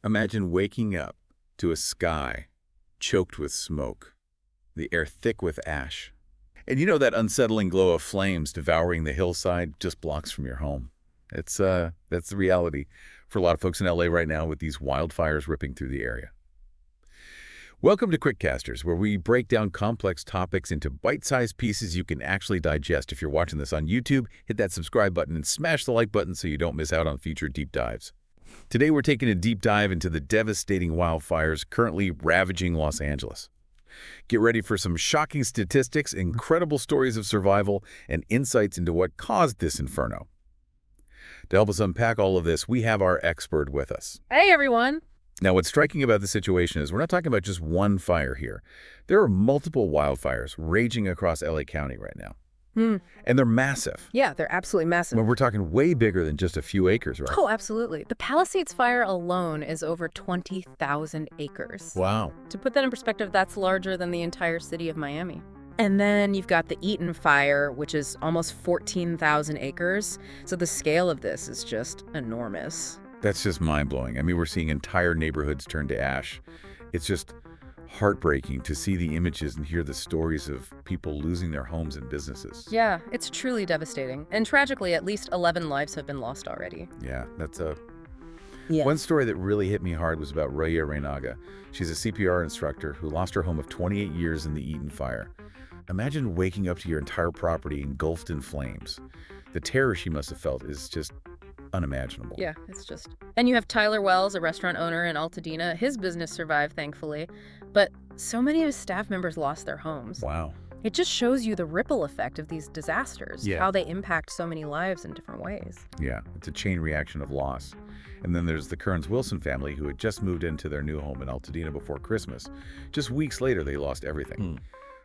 Imagine waking up to a sky choked with smoke, the air thick with ash. And you know that unsettling glow of flames devouring the hillside just blocks from your home. That's the reality for a lot of folks in LA right now with these wildfires ripping through the area. Welcome to QuickCasters, where we break down complex topics into bite-sized pieces you can actually digest. If you're watching this on YouTube, hit that subscribe button and smash the like button so you don't miss out on future deep dives. Today, we're taking a deep dive into the devastating wildfires currently ravaging Los Angeles. Get ready for some shocking statistics, incredible stories of survival, and insights into what caused this inferno. To help us unpack all of this, we have our expert with us. Hey, everyone. Now, what's striking about the situation is we're not talking about just one fire here. There are multiple wildfires raging across LA County right now. And they're massive. Yeah, they're absolutely massive. When we're talking way bigger than just a few acres, right? Oh, absolutely. The Palisades fire alone is over 20,000 acres. Wow. To put that in perspective, that's larger than the entire city of Miami. And then you've got the Eaton fire, which is almost 14,000 acres. So the scale of this is just enormous. That's just mind-blowing. I mean, we're seeing entire neighborhoods turn to ash. It's just heartbreaking to see the images and hear the stories of people losing their homes and businesses. Yeah, it's truly devastating. And tragically, at least 11 lives have been lost already. Yeah, that's Yeah. One story that really hit me hard was about Raya Reynaga. She's a CPR instructor who lost her home of 28 years in the Eaton fire. Imagine waking up to your entire property engulfed in flames. The terror she must have felt is just unimaginable. Yeah, it's just... And you have Tyler Wells, a restaurant owner in Altadena. His business survived, thankfully. But so many of his staff members lost their homes. Wow. It just shows you the ripple effect of these disasters, Yeah. how they impact so many lives in different ways. Yeah, it's a chain reaction of loss. And then there's the Kearns-Wilson family who had just moved into their new home in Altadena before Christmas. Just weeks later, they lost everything.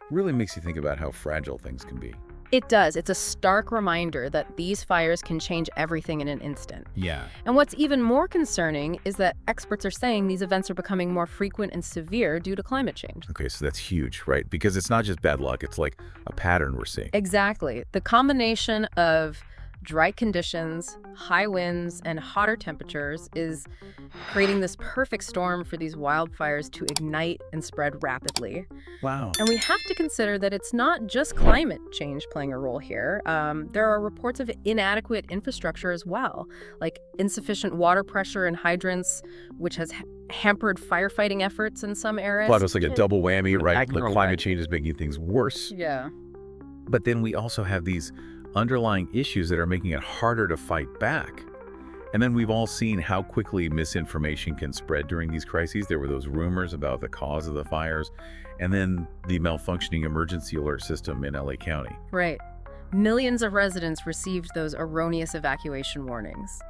Really makes you think about how fragile things can be. It does. It's a stark reminder that these fires can change everything in an instant. Yeah. And what's even more concerning is that experts are saying these events are becoming more frequent and severe due to climate change. Okay, so that's huge, right? Because it's not just bad luck, it's like a pattern we're seeing. Exactly. The combination of dry conditions, high winds, and hotter temperatures is creating this perfect storm for these wildfires to ignite and spread rapidly. Wow. And we have to consider that it's not just climate change playing a role here. There are reports of inadequate infrastructure as well, like insufficient water pressure in hydrants, which has hampered firefighting efforts in some areas. But it's like a double whammy, right? Like climate change is making things worse. Yeah. But then we also have these underlying issues that are making it harder to fight back. And then we've all seen how quickly misinformation can spread during these crises. There were those rumors about the cause of the fires, and then the malfunctioning emergency alert system in LA County. Right. Millions of residents received those erroneous evacuation warnings,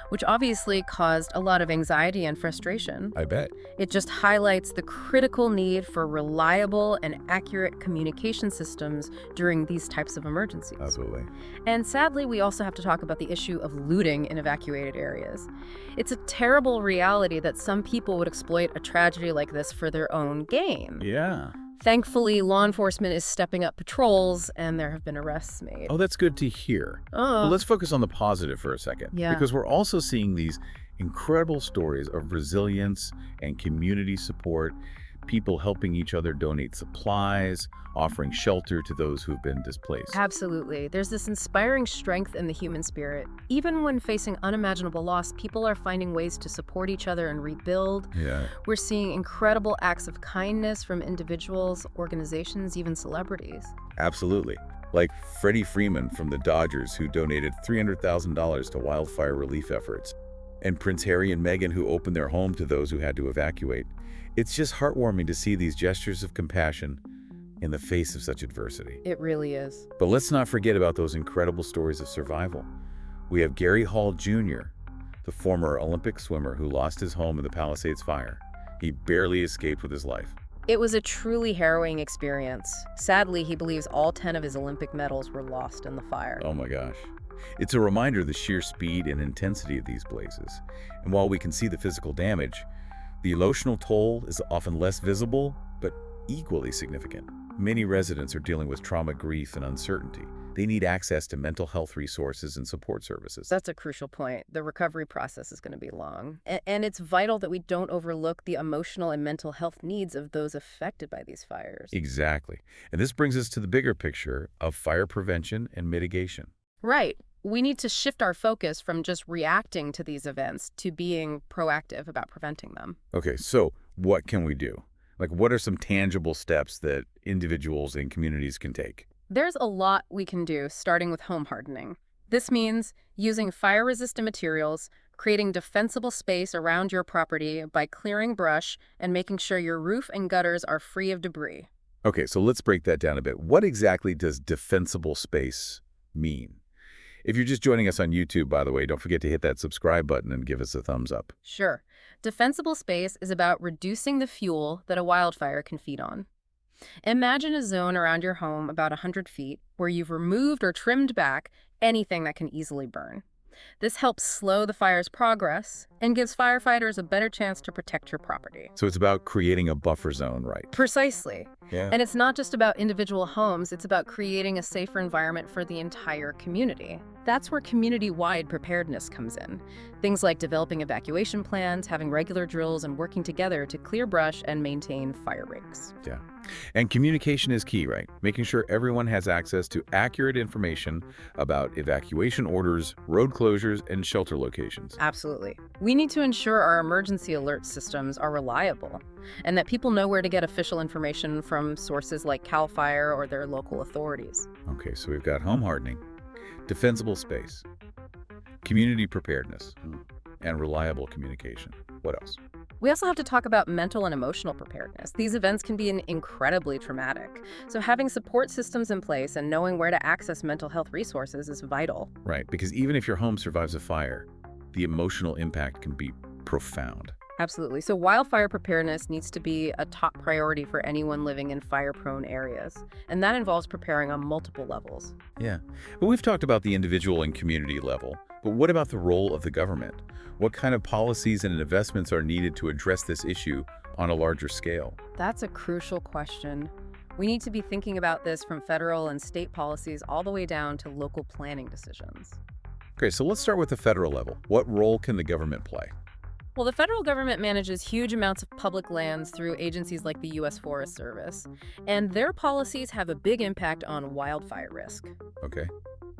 which obviously caused a lot of anxiety and frustration. I bet. It just highlights the critical need for reliable and accurate communication systems during these types of emergencies. Absolutely. And sadly, we also have to talk about the issue of looting in evacuated areas. It's a terrible reality that some people would exploit a tragedy like this for their own gain. Yeah. Thankfully, law enforcement is stepping up patrols, and there have been arrests made. Oh, that's good to hear. Well, let's focus on the positive for a second. Yeah. Because we're also seeing these incredible stories of resilience and community support, people helping each other donate supplies, offering shelter to those who've been displaced. Absolutely. There's this inspiring strength in the human spirit. Even when facing unimaginable loss, people are finding ways to support each other and rebuild. Yeah. We're seeing incredible acts of kindness from individuals, organizations, even celebrities. Absolutely. Like Freddie Freeman from the Dodgers, who donated $300,000 to wildfire relief efforts, and Prince Harry and Meghan, who opened their home to those who had to evacuate. It's just heartwarming to see these gestures of compassion in the face of such adversity. It really is. But let's not forget about those incredible stories of survival. We have Gary Hall Jr., the former Olympic swimmer who lost his home in the Palisades fire. He barely escaped with his life. It was a truly harrowing experience. Sadly, he believes all 10 of his Olympic medals were lost in the fire. Oh my gosh. It's a reminder of the sheer speed and intensity of these blazes. And while we can see the physical damage, the emotional toll is often less visible, but equally significant. Many residents are dealing with trauma, grief, and uncertainty. they need access to mental health resources and support services. That's a crucial point. The recovery process is going to be long. And it's vital that we don't overlook the emotional and mental health needs of those affected by these fires. Exactly. And this brings us to the bigger picture of fire prevention and mitigation. Right. We need to shift our focus from just reacting to these events to being proactive about preventing them. Okay, so what can we do? Like, what are some tangible steps that individuals and communities can take? There's a lot we can do, starting with home hardening. This means using fire-resistant materials, creating defensible space around your property by clearing brush, and making sure your roof and gutters are free of debris. Okay, so let's break that down a bit. What exactly does defensible space mean? If you're just joining us on YouTube, by the way, don't forget to hit that subscribe button and give us a thumbs up. Sure. Defensible space is about reducing the fuel that a wildfire can feed on. Imagine a zone around your home about 100 feet where you've removed or trimmed back anything that can easily burn. This helps slow the fire's progress and gives firefighters a better chance to protect your property. So it's about creating a buffer zone, right? Precisely. Yeah. And it's not just about individual homes, it's about creating a safer environment for the entire community. That's where community-wide preparedness comes in. Things like developing evacuation plans, having regular drills, and working together to clear brush and maintain fire breaks. Yeah. And communication is key, right? Making sure everyone has access to accurate information about evacuation orders, road closures, and shelter locations. Absolutely. We need to ensure our emergency alert systems are reliable and that people know where to get official information from sources like CAL FIRE or their local authorities. Okay, so we've got home hardening, defensible space, community preparedness, and reliable communication. What else? We also have to talk about mental and emotional preparedness. These events can be incredibly traumatic. So having support systems in place and knowing where to access mental health resources is vital. Right, because even if your home survives a fire, the emotional impact can be profound. Absolutely. So wildfire preparedness needs to be a top priority for anyone living in fire-prone areas. And that involves preparing on multiple levels. Yeah, but we've talked about the individual and community level. But what about the role of the government? What kind of policies and investments are needed to address this issue on a larger scale? That's a crucial question. We need to be thinking about this from federal and state policies all the way down to local planning decisions. Okay, so let's start with the federal level. What role can the government play? Well, the federal government manages huge amounts of public lands through agencies like the U.S. Forest Service, and their policies have a big impact on wildfire risk. Okay,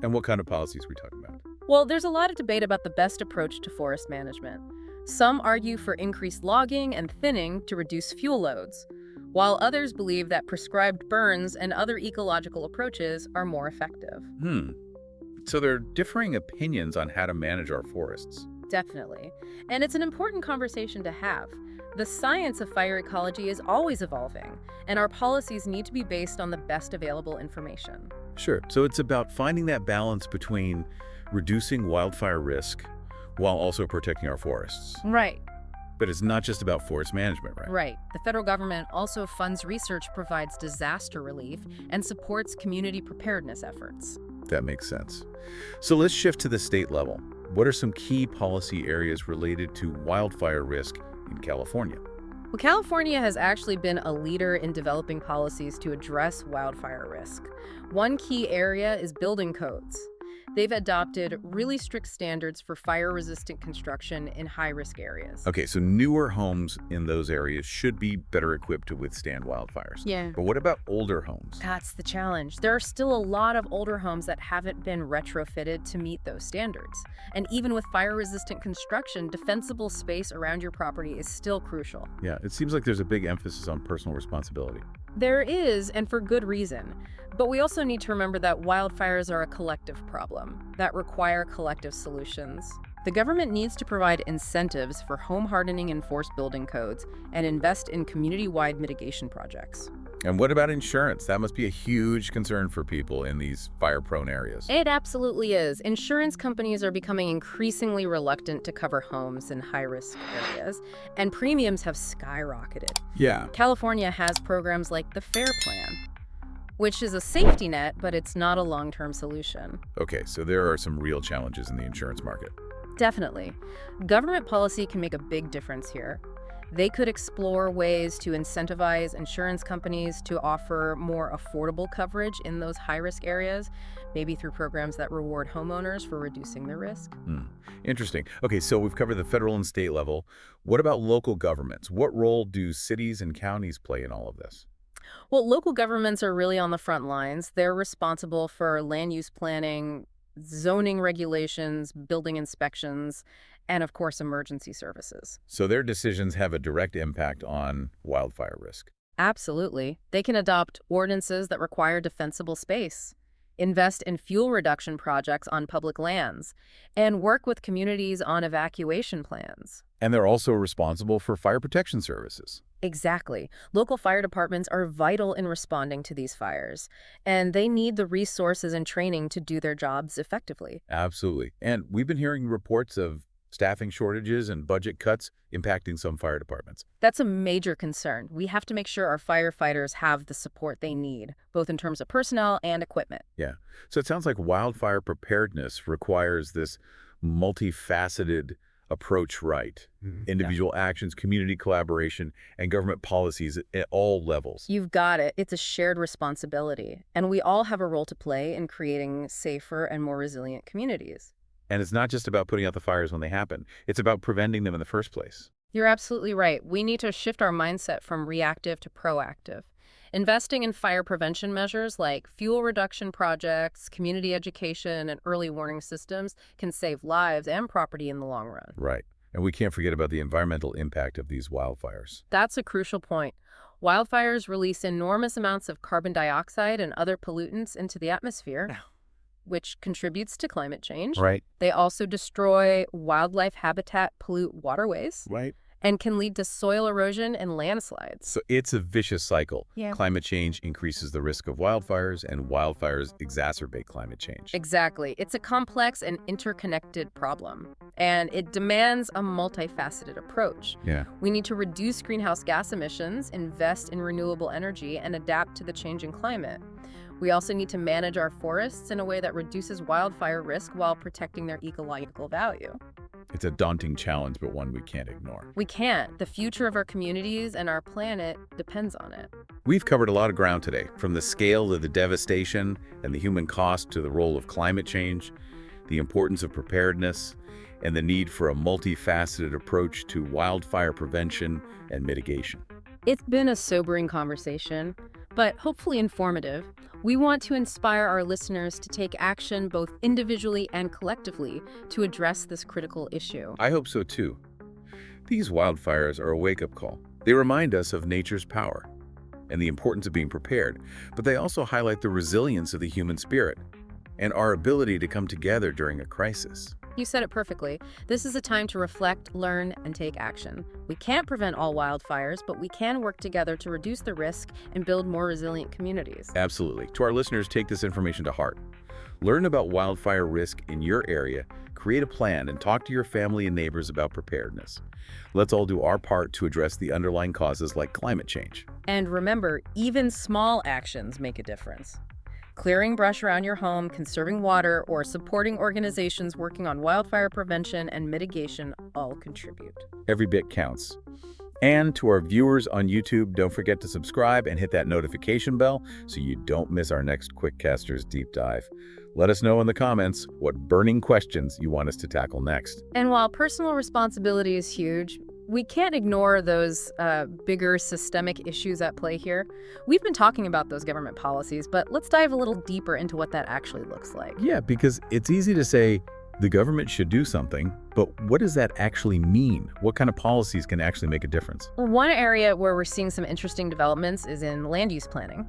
and what kind of policies are we talking about? Well, there's a lot of debate about the best approach to forest management. Some argue for increased logging and thinning to reduce fuel loads, while others believe that prescribed burns and other ecological approaches are more effective. So there are differing opinions on how to manage our forests. Definitely. And it's an important conversation to have. The science of fire ecology is always evolving, and our policies need to be based on the best available information. Sure, so it's about finding that balance between reducing wildfire risk while also protecting our forests. Right. But it's not just about forest management, right? Right. The federal government also funds research, provides disaster relief, and supports community preparedness efforts. That makes sense. So let's shift to the state level. What are some key policy areas related to wildfire risk in California? Well, California has actually been a leader in developing policies to address wildfire risk. One key area is building codes. They've adopted really strict standards for fire-resistant construction in high-risk areas. Okay, so newer homes in those areas should be better equipped to withstand wildfires. Yeah. But what about older homes? That's the challenge. There are still a lot of older homes that haven't been retrofitted to meet those standards. And even with fire-resistant construction, defensible space around your property is still crucial. Yeah, it seems like there's a big emphasis on personal responsibility. There is, and for good reason. But we also need to remember that wildfires are a collective problem that require collective solutions. The government needs to provide incentives for home hardening and forced building codes and invest in community-wide mitigation projects. And what about insurance? That must be a huge concern for people in these fire-prone areas. It absolutely is. Insurance companies are becoming increasingly reluctant to cover homes in high-risk areas, and premiums have skyrocketed. Yeah. California has programs like the FAIR Plan, which is a safety net, but it's not a long-term solution. Okay, so there are some real challenges in the insurance market. Definitely. Government policy can make a big difference here. They could explore ways to incentivize insurance companies to offer more affordable coverage in those high-risk areas, maybe through programs that reward homeowners for reducing their risk. Hmm. Interesting. Okay, so we've covered the federal and state level. What about local governments? What role do cities and counties play in all of this? Well, local governments are really on the front lines. They're responsible for land use planning, zoning regulations, building inspections, and of course, emergency services. So their decisions have a direct impact on wildfire risk. Absolutely. They can adopt ordinances that require defensible space, invest in fuel reduction projects on public lands, and work with communities on evacuation plans. And they're also responsible for fire protection services. Exactly. Local fire departments are vital in responding to these fires, and they need the resources and training to do their jobs effectively. Absolutely. And we've been hearing reports of staffing shortages and budget cuts impacting some fire departments. That's a major concern. We have to make sure our firefighters have the support they need, both in terms of personnel and equipment. Yeah. So it sounds like wildfire preparedness requires this multifaceted approach, right? Individual actions, community collaboration, and government policies at all levels. You've got it. It's a shared responsibility, and we all have a role to play in creating safer and more resilient communities. And it's not just about putting out the fires when they happen. It's about preventing them in the first place. You're absolutely right. We need to shift our mindset from reactive to proactive. Investing in fire prevention measures like fuel reduction projects, community education, and early warning systems can save lives and property in the long run. Right. And we can't forget about the environmental impact of these wildfires. That's a crucial point. Wildfires release enormous amounts of carbon dioxide and other pollutants into the atmosphere, which contributes to climate change. Right. They also destroy wildlife habitat, pollute waterways, Right. and can lead to soil erosion and landslides. So it's a vicious cycle. Yeah. Climate change increases the risk of wildfires, and wildfires exacerbate climate change. Exactly. It's a complex and interconnected problem, and it demands a multifaceted approach. Yeah. We need to reduce greenhouse gas emissions, invest in renewable energy, and adapt to the changing climate. We also need to manage our forests in a way that reduces wildfire risk while protecting their ecological value. It's a daunting challenge, but one we can't ignore. We can't. The future of our communities and our planet depends on it. We've covered a lot of ground today, from the scale of the devastation and the human cost to the role of climate change, the importance of preparedness, and the need for a multifaceted approach to wildfire prevention and mitigation. It's been a sobering conversation, but hopefully informative. We want to inspire our listeners to take action both individually and collectively to address this critical issue. I hope so too. These wildfires are a wake-up call. They remind us of nature's power and the importance of being prepared, but they also highlight the resilience of the human spirit and our ability to come together during a crisis. You said it perfectly. This is a time to reflect, learn, and take action. We can't prevent all wildfires, but we can work together to reduce the risk and build more resilient communities. Absolutely. To our listeners, take this information to heart. Learn about wildfire risk in your area, create a plan, and talk to your family and neighbors about preparedness. Let's all do our part to address the underlying causes like climate change. And remember, even small actions make a difference. Clearing brush around your home, conserving water, or supporting organizations working on wildfire prevention and mitigation all contribute. Every bit counts. And to our viewers on YouTube, don't forget to subscribe and hit that notification bell so you don't miss our next QuickCasters deep dive. Let us know in the comments what burning questions you want us to tackle next. And while personal responsibility is huge, we can't ignore those bigger systemic issues at play here. We've been talking about those government policies, but let's dive a little deeper into what that actually looks like. Yeah, because it's easy to say the government should do something, but what does that actually mean? What kind of policies can actually make a difference? Well, one area where we're seeing some interesting developments is in land use planning.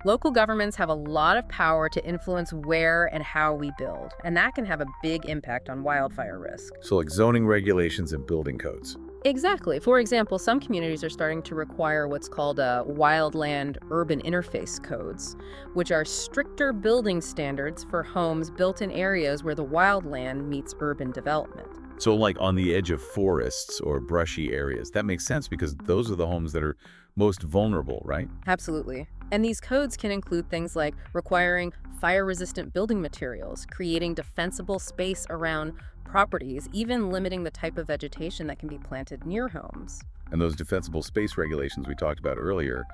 Local governments have a lot of power to influence where and how we build, and that can have a big impact on wildfire risk. So like zoning regulations and building codes. Exactly. For example, some communities are starting to require what's called wildland urban interface codes, which are stricter building standards for homes built in areas where the wildland meets urban development. So like on the edge of forests or brushy areas. That makes sense because those are the homes that are most vulnerable, right? Absolutely. And these codes can include things like requiring fire-resistant building materials, creating defensible space around properties, even limiting the type of vegetation that can be planted near homes. And those defensible space regulations we talked about earlier,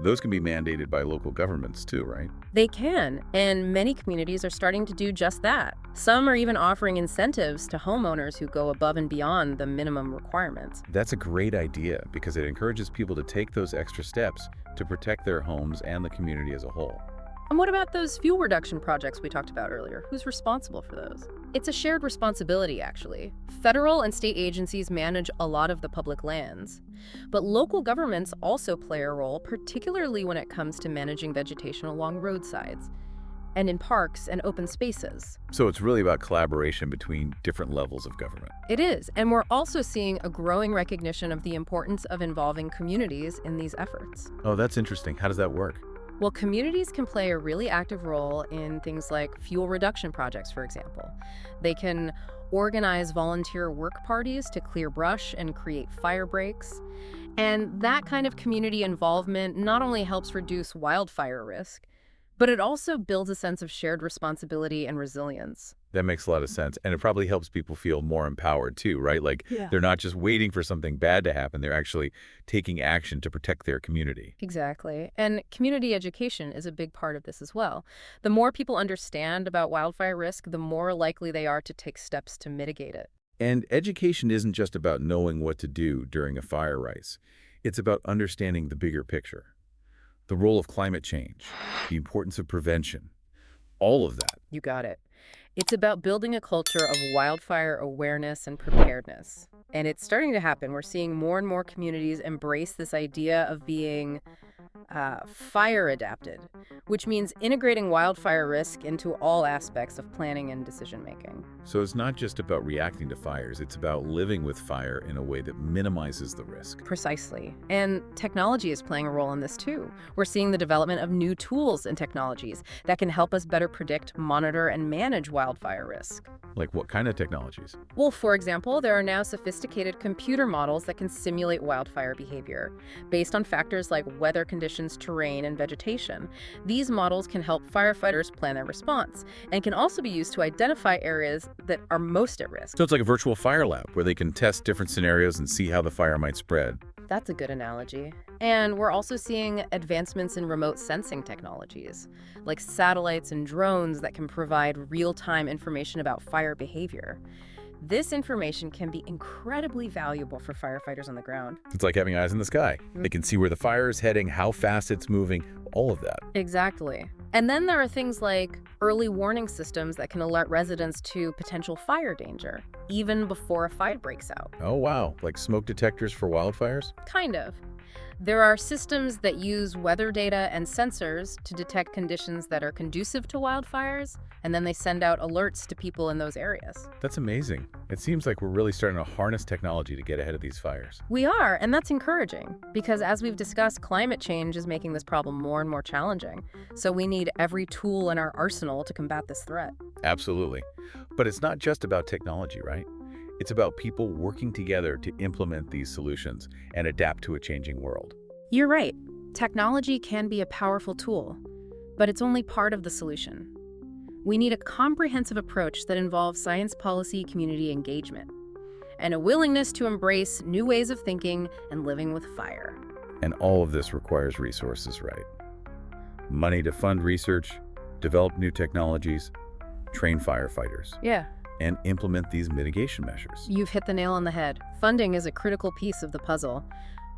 those can be mandated by local governments too, right? They can, and many communities are starting to do just that. Some are even offering incentives to homeowners who go above and beyond the minimum requirements. That's a great idea because it encourages people to take those extra steps to protect their homes and the community as a whole. And what about those fuel reduction projects we talked about earlier? Who's responsible for those? It's a shared responsibility, actually. Federal and state agencies manage a lot of the public lands. But local governments also play a role, particularly when it comes to managing vegetation along roadsides and in parks and open spaces. So it's really about collaboration between different levels of government. It is, and we're also seeing a growing recognition of the importance of involving communities in these efforts. Oh, that's interesting. How does that work? Well, communities can play a really active role in things like fuel reduction projects, for example. They can organize volunteer work parties to clear brush and create fire breaks. And that kind of community involvement not only helps reduce wildfire risk, but it also builds a sense of shared responsibility and resilience. That makes a lot of sense. And it probably helps people feel more empowered too, right? Like they're not just waiting for something bad to happen. They're actually taking action to protect their community. Exactly. And community education is a big part of this as well. The more people understand about wildfire risk, the more likely they are to take steps to mitigate it. And education isn't just about knowing what to do during a fire rise. It's about understanding the bigger picture. The role of climate change, the importance of prevention, all of that. You got it. It's about building a culture of wildfire awareness and preparedness. And it's starting to happen. We're seeing more and more communities embrace this idea of being fire adapted, which means integrating wildfire risk into all aspects of planning and decision making. So it's not just about reacting to fires, it's about living with fire in a way that minimizes the risk. Precisely. And technology is playing a role in this too. We're seeing the development of new tools and technologies that can help us better predict, monitor, and manage wildfire risk. Like what kind of technologies? Well, for example, there are now sophisticated computer models that can simulate wildfire behavior based on factors like weather conditions, terrain, and vegetation. These models can help firefighters plan their response and can also be used to identify areas that are most at risk. So it's like a virtual fire lab where they can test different scenarios and see how the fire might spread. That's a good analogy. And we're also seeing advancements in remote sensing technologies, like satellites and drones that can provide real-time information about fire behavior. This information can be incredibly valuable for firefighters on the ground. It's like having eyes in the sky. They can see where the fire is heading, how fast it's moving, all of that. Exactly. And then there are things like early warning systems that can alert residents to potential fire danger, even before a fire breaks out. Oh, wow. Like smoke detectors for wildfires? Kind of. There are systems that use weather data and sensors to detect conditions that are conducive to wildfires, and then they send out alerts to people in those areas. That's amazing. It seems like we're really starting to harness technology to get ahead of these fires. We are, and that's encouraging, because as we've discussed, climate change is making this problem more and more challenging. So we need every tool in our arsenal to combat this threat. Absolutely. But it's not just about technology, right? It's about people working together to implement these solutions and adapt to a changing world. You're right. Technology can be a powerful tool, but it's only part of the solution. We need a comprehensive approach that involves science policy, community engagement, and a willingness to embrace new ways of thinking and living with fire. And all of this requires resources, right? Money to fund research, develop new technologies, train firefighters. Yeah. And implement these mitigation measures. You've hit the nail on the head. Funding is a critical piece of the puzzle.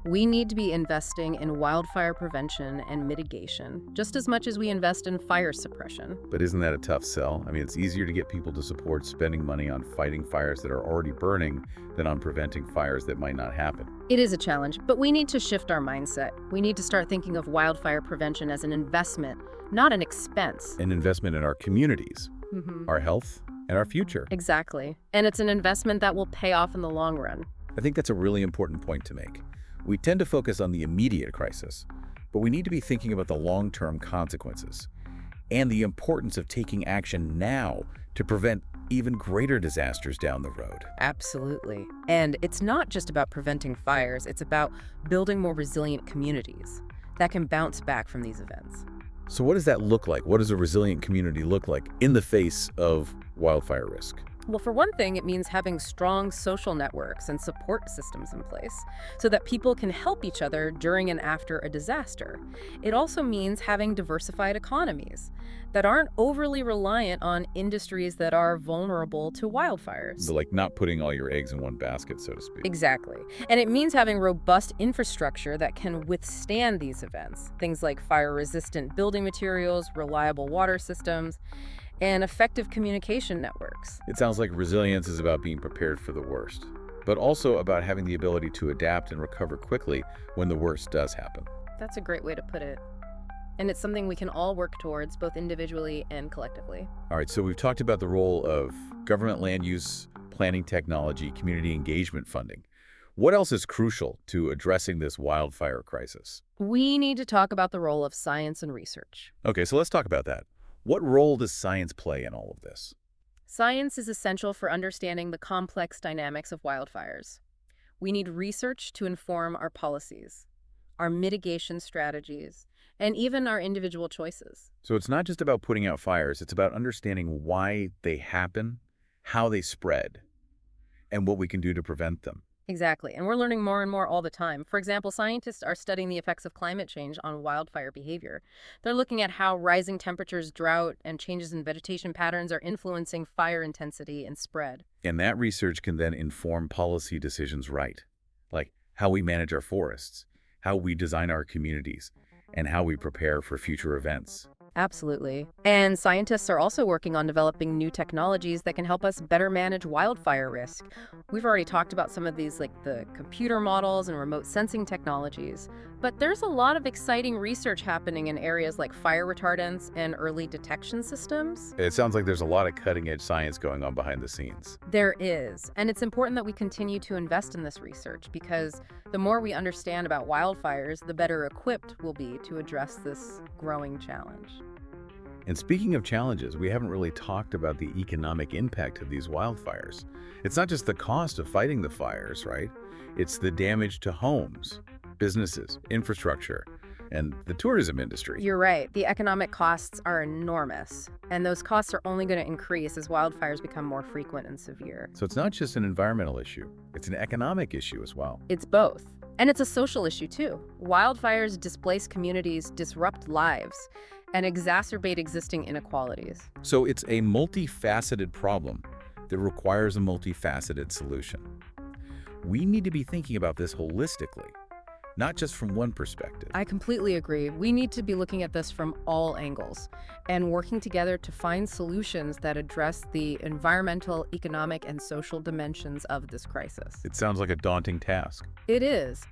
We need to be investing in wildfire prevention and mitigation, just as much as we invest in fire suppression. But isn't that a tough sell? I mean, it's easier to get people to support spending money on fighting fires that are already burning than on preventing fires that might not happen. It is a challenge, but we need to shift our mindset. We need to start thinking of wildfire prevention as an investment, not an expense. An investment in our communities, our health, and our future. Exactly. And it's an investment that will pay off in the long run. I think that's a really important point to make. We tend to focus on the immediate crisis, but we need to be thinking about the long-term consequences and the importance of taking action now to prevent even greater disasters down the road. Absolutely. And it's not just about preventing fires, it's about building more resilient communities that can bounce back from these events. So what does that look like? What does a resilient community look like in the face of wildfire risk? Well, for one thing, it means having strong social networks and support systems in place so that people can help each other during and after a disaster. It also means having diversified economies that aren't overly reliant on industries that are vulnerable to wildfires. Like not putting all your eggs in one basket, so to speak. Exactly. And it means having robust infrastructure that can withstand these events. Things like fire-resistant building materials, reliable water systems, and effective communication networks. It sounds like resilience is about being prepared for the worst, but also about having the ability to adapt and recover quickly when the worst does happen. That's a great way to put it. And it's something we can all work towards, both individually and collectively. All right, so we've talked about the role of government land use, planning technology, community engagement funding. What else is crucial to addressing this wildfire crisis? We need to talk about the role of science and research. Okay, so let's talk about that. What role does science play in all of this? Science is essential for understanding the complex dynamics of wildfires. We need research to inform our policies, our mitigation strategies, and even our individual choices. So it's not just about putting out fires, it's about understanding why they happen, how they spread, and what we can do to prevent them. Exactly, and we're learning more and more all the time. For example, scientists are studying the effects of climate change on wildfire behavior. They're looking at how rising temperatures, drought, and changes in vegetation patterns are influencing fire intensity and spread. And that research can then inform policy decisions right, like how we manage our forests, how we design our communities, and how we prepare for future events. Absolutely. And scientists are also working on developing new technologies that can help us better manage wildfire risk. We've already talked about some of these, like the computer models and remote sensing technologies. But there's a lot of exciting research happening in areas like fire retardants and early detection systems. It sounds like there's a lot of cutting-edge science going on behind the scenes. There is. And it's important that we continue to invest in this research because the more we understand about wildfires, the better equipped we'll be to address this growing challenge. And speaking of challenges, we haven't really talked about the economic impact of these wildfires. It's not just the cost of fighting the fires, right? It's the damage to homes, businesses, infrastructure, and the tourism industry. You're right. The economic costs are enormous, and those costs are only going to increase as wildfires become more frequent and severe. So it's not just an environmental issue, it's an economic issue as well. It's both. And it's a social issue too. Wildfires displace communities, disrupt lives, and exacerbate existing inequalities. So it's a multifaceted problem that requires a multifaceted solution. We need to be thinking about this holistically, not just from one perspective. I completely agree. We need to be looking at this from all angles and working together to find solutions that address the environmental, economic, and social dimensions of this crisis. It sounds like a daunting task. It is.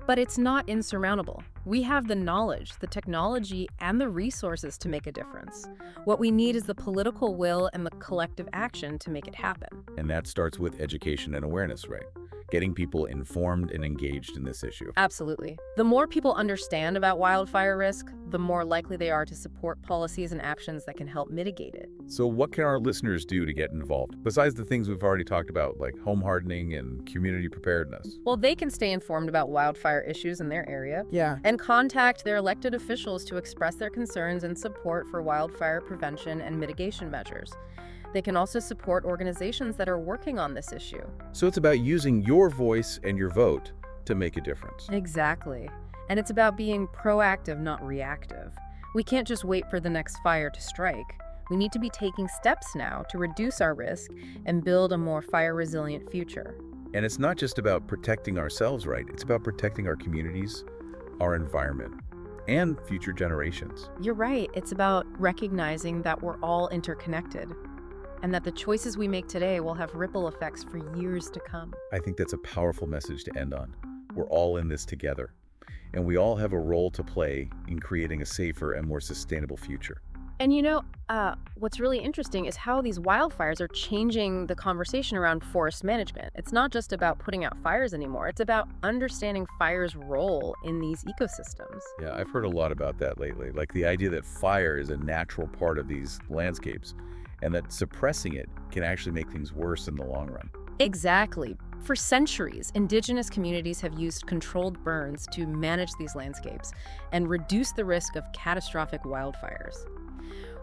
But it's not insurmountable. We have the knowledge, the technology, and the resources to make a difference. What we need is the political will and the collective action to make it happen. And that starts with education and awareness, right? Getting people informed and engaged in this issue. Absolutely. The more people understand about wildfire risk, the more likely they are to support policies and actions that can help mitigate it. So what can our listeners do to get involved, besides the things we've already talked about, like home hardening and community preparedness? Well, they can stay informed about wildfire issues in their area. Yeah. And contact their elected officials to express their concerns and support for wildfire prevention and mitigation measures. They can also support organizations that are working on this issue. So it's about using your voice and your vote to make a difference. Exactly. And it's about being proactive, not reactive. We can't just wait for the next fire to strike. We need to be taking steps now to reduce our risk and build a more fire-resilient future. And it's not just about protecting ourselves, right? It's about protecting our communities, our environment, and future generations. You're right. It's about recognizing that we're all interconnected and that the choices we make today will have ripple effects for years to come. I think that's a powerful message to end on. We're all in this together, and we all have a role to play in creating a safer and more sustainable future. And what's really interesting is how these wildfires are changing the conversation around forest management. It's not just about putting out fires anymore. It's about understanding fire's role in these ecosystems. Yeah, I've heard a lot about that lately, like the idea that fire is a natural part of these landscapes, and that suppressing it can actually make things worse in the long run. Exactly. For centuries, indigenous communities have used controlled burns to manage these landscapes and reduce the risk of catastrophic wildfires.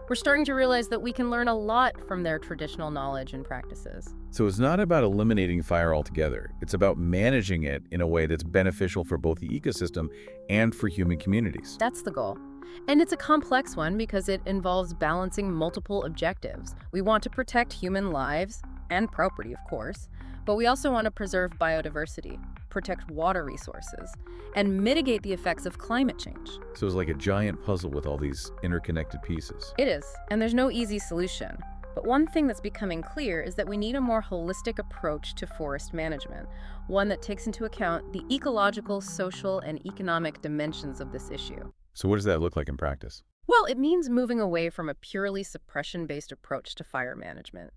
We're starting to realize that we can learn a lot from their traditional knowledge and practices. So it's not about eliminating fire altogether. It's about managing it in a way that's beneficial for both the ecosystem and for human communities. That's the goal. And it's a complex one because it involves balancing multiple objectives. We want to protect human lives and property, of course, but we also want to preserve biodiversity, protect water resources, and mitigate the effects of climate change. So it's like a giant puzzle with all these interconnected pieces. It is, and there's no easy solution. But one thing that's becoming clear is that we need a more holistic approach to forest management, one that takes into account the ecological, social, and economic dimensions of this issue. So what does that look like in practice? Well, it means moving away from a purely suppression-based approach to fire management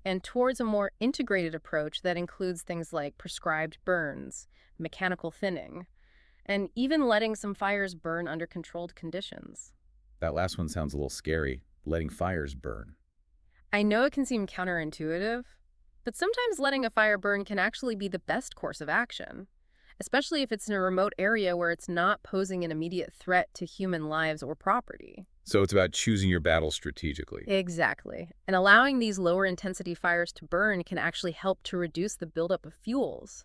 and towards a more integrated approach that includes things like prescribed burns, mechanical thinning, and even letting some fires burn under controlled conditions. That last one sounds a little scary, letting fires burn. I know it can seem counterintuitive, but sometimes letting a fire burn can actually be the best course of action, especially if it's in a remote area where it's not posing an immediate threat to human lives or property. So it's about choosing your battles strategically. Exactly. And allowing these lower intensity fires to burn can actually help to reduce the buildup of fuels,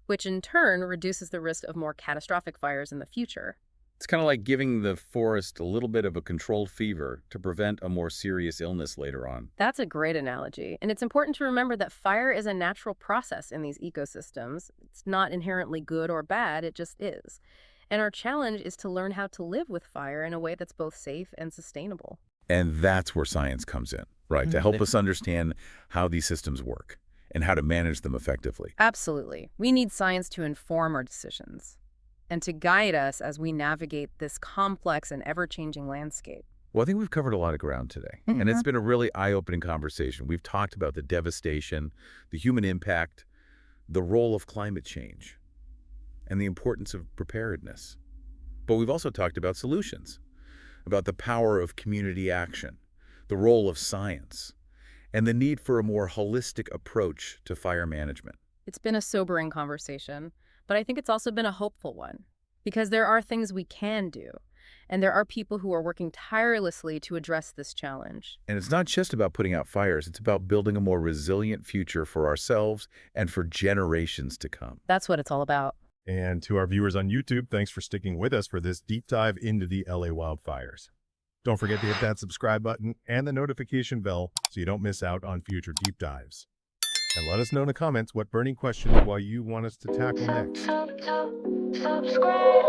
which in turn reduces the risk of more catastrophic fires in the future. It's kind of like giving the forest a little bit of a controlled fever to prevent a more serious illness later on. That's a great analogy. And it's important to remember that fire is a natural process in these ecosystems. It's not inherently good or bad, it just is. And our challenge is to learn how to live with fire in a way that's both safe and sustainable. And that's where science comes in, right? To help us understand how these systems work and how to manage them effectively. Absolutely. We need science to inform our decisions and to guide us as we navigate this complex and ever-changing landscape. Well, I think we've covered a lot of ground today, and it's been a really eye-opening conversation. We've talked about the devastation, the human impact, the role of climate change, and the importance of preparedness. But we've also talked about solutions, about the power of community action, the role of science, and the need for a more holistic approach to fire management. It's been a sobering conversation, but I think it's also been a hopeful one, because there are things we can do, and there are people who are working tirelessly to address this challenge. And it's not just about putting out fires, it's about building a more resilient future for ourselves and for generations to come. That's what it's all about. And to our viewers on YouTube, thanks for sticking with us for this deep dive into the LA wildfires. Don't forget to hit that subscribe button and the notification bell so you don't miss out on future deep dives. And let us know in the comments what burning questions while you want us to tackle next. Subscribe.